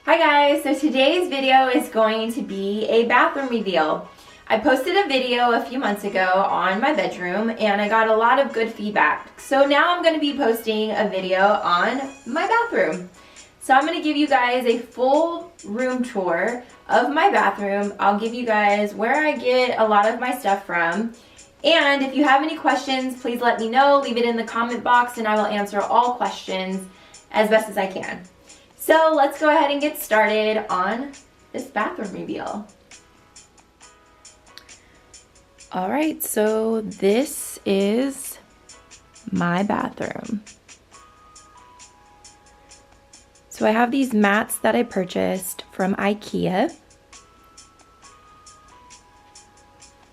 Hi guys, so today's video is going to be a bathroom reveal. I posted a video a few months ago on my bedroom and I got a lot of good feedback. So now I'm going to be posting a video on my bathroom. So I'm going to give you guys a full room tour of my bathroom. I'll give you guys where I get a lot of my stuff from. And if you have any questions, please let me know. Leave it in the comment box and I will answer all questions as best as I can. So let's go ahead and get started on this bathroom reveal. All right, so this is my bathroom. So I have these mats that I purchased from IKEA.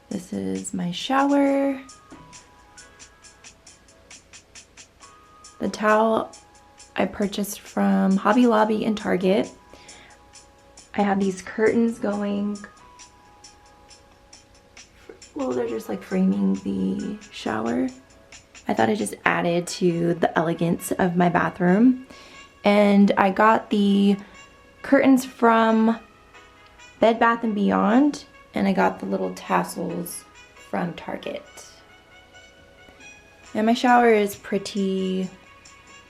This is my shower. The towel I purchased from Hobby Lobby and Target. I have these curtains going. Well, they're just like framing the shower. I thought I just added to the elegance of my bathroom. And I got the curtains from Bed Bath & Beyond, and I got the little tassels from Target. And my shower is pretty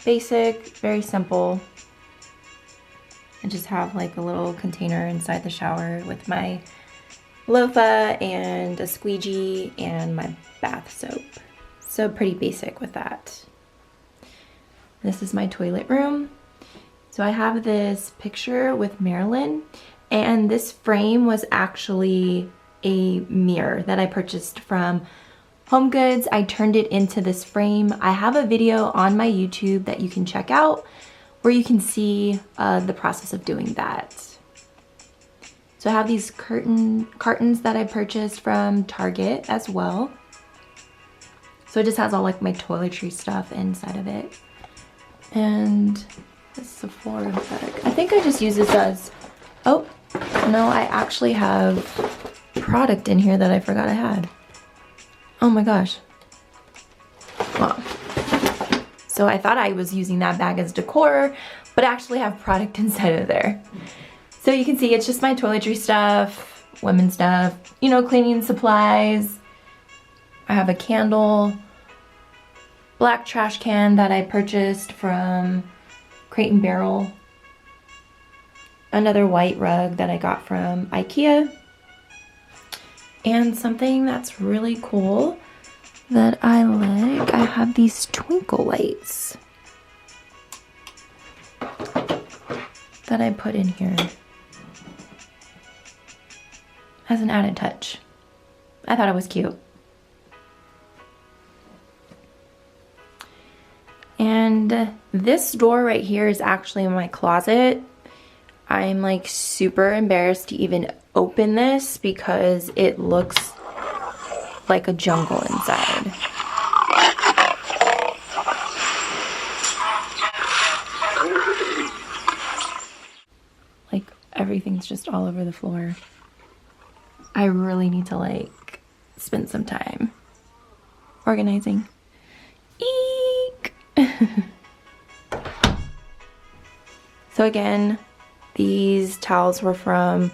basic, very simple. I just have like a little container inside the shower with my loofah and a squeegee and my bath soap. So pretty basic with that. This is my toilet room. So I have this picture with Marilyn, and this frame was actually a mirror that I purchased from Home Goods. I turned it into this frame. I have a video on my YouTube that you can check out where you can see the process of doing that. So I have these cartons that I purchased from Target as well. So it just has all like my toiletry stuff inside of it. And this is the floor that I think I just use this as, oh no, I actually have product in here that I forgot I had. Oh my gosh. Well, so I thought I was using that bag as decor, but I actually have product inside of there. So you can see it's just my toiletry stuff, women's stuff, you know, cleaning supplies. I have a candle, black trash can that I purchased from Crate & Barrel, another white rug that I got from IKEA, and something that's really cool that I like, I have these twinkle lights that I put in here as an added touch. I thought it was cute. And this door right here is actually my closet. I'm like super embarrassed to even open this because it looks like a jungle inside. Like everything's just all over the floor. I really need to like spend some time organizing. Eek! So again, these towels were from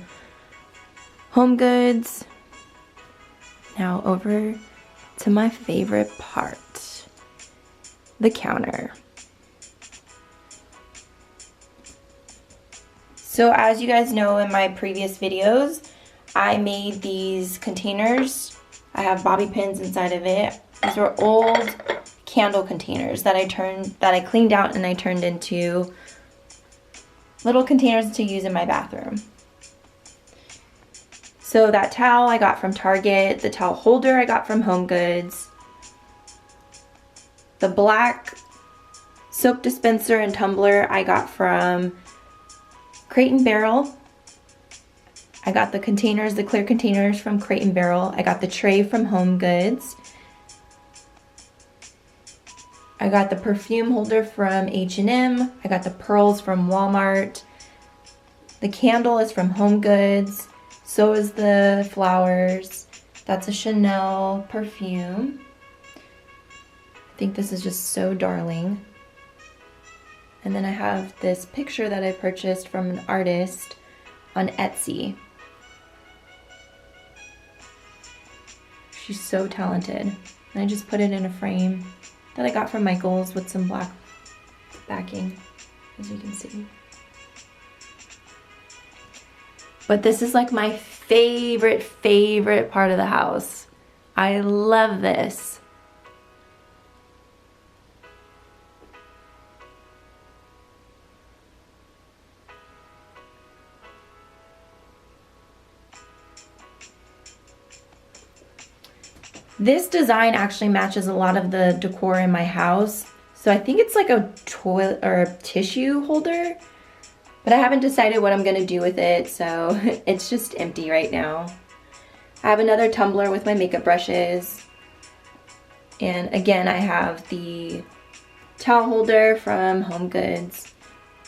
Home Goods. Now over to my favorite part, the counter. So as you guys know in my previous videos, I made these containers. I have bobby pins inside of it. These were old candle containers that I cleaned out and I turned into little containers to use in my bathroom. So that towel I got from Target, the towel holder I got from Home Goods, the black soap dispenser and tumbler I got from Crate & Barrel. I got the containers, the clear containers from Crate & Barrel. I got the tray from Home Goods. I got the perfume holder from H&M. I got the pearls from Walmart. The candle is from Home Goods. So is the flowers. That's a Chanel perfume. I think this is just so darling. And then I have this picture that I purchased from an artist on Etsy. She's so talented. And I just put it in a frame that I got from Michael's with some black backing, as you can see. But this is like my favorite part of the house. I love this. This design actually matches a lot of the decor in my house. So I think it's like a toilet or a tissue holder, but I haven't decided what I'm gonna do with it, so it's just empty right now. I have another tumbler with my makeup brushes. And again, I have the towel holder from Home Goods.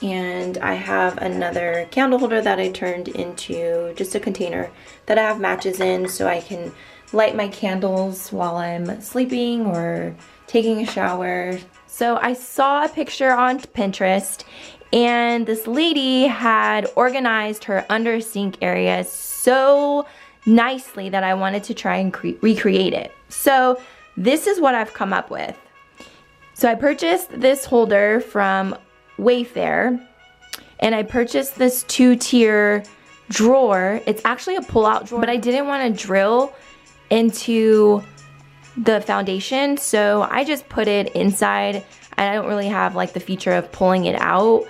And I have another candle holder that I turned into just a container that I have matches in so I can light my candles while I'm sleeping or taking a shower. So I saw a picture on Pinterest and this lady had organized her under sink area so nicely that I wanted to try and recreate it. So this is what I've come up with. So I purchased this holder from Wayfair and I purchased this 2-tier drawer. It's actually a pull-out drawer, but I didn't want to drill into the foundation, so I just put it inside. I don't really have like the feature of pulling it out,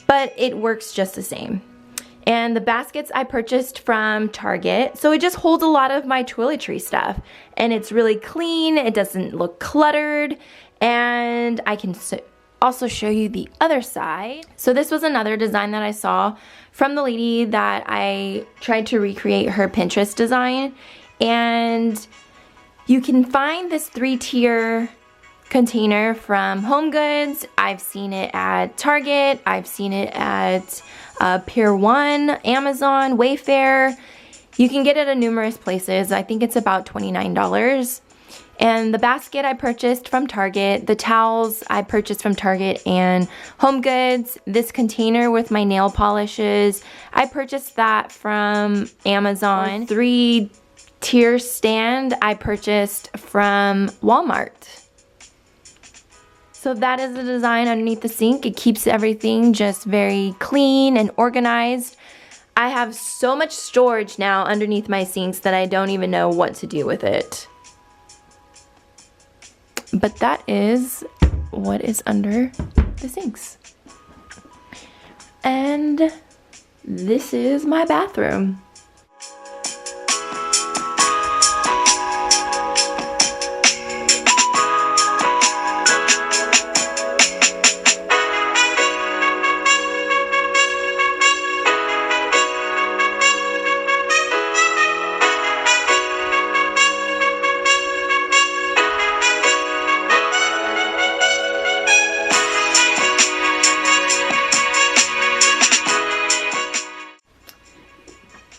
but it works just the same. And the baskets I purchased from Target, so it just holds a lot of my toiletry stuff, and it's really clean, it doesn't look cluttered, and I can also show you the other side. So this was another design that I saw from the lady that I tried to recreate her Pinterest design. And you can find this 3-tier container from Home Goods. I've seen it at Target. I've seen it at Pier 1, Amazon, Wayfair. You can get it at numerous places. I think it's about $29. And the basket I purchased from Target. The towels I purchased from Target and Home Goods. This container with my nail polishes, I purchased that from Amazon. 3-tier stand I purchased from Walmart. So that is the design underneath the sink. It keeps everything just very clean and organized. I have so much storage now underneath my sinks that I don't even know what to do with it. But that is what is under the sinks. And this is my bathroom.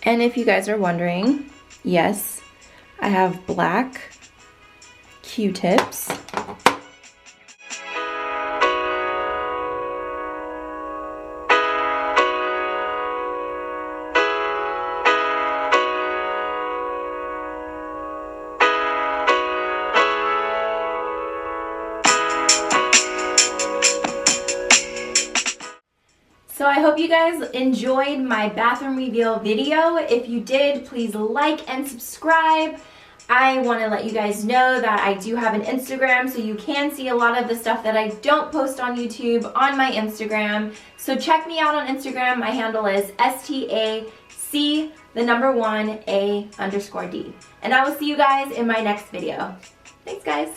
And if you guys are wondering, yes, I have black Q-tips. So I hope you guys enjoyed my bathroom reveal video. If you did, please like and subscribe. I want to let you guys know that I do have an Instagram, so you can see a lot of the stuff that I don't post on YouTube on my Instagram. So check me out on Instagram. My handle is STAC1A_D. And I will see you guys in my next video. Thanks, guys.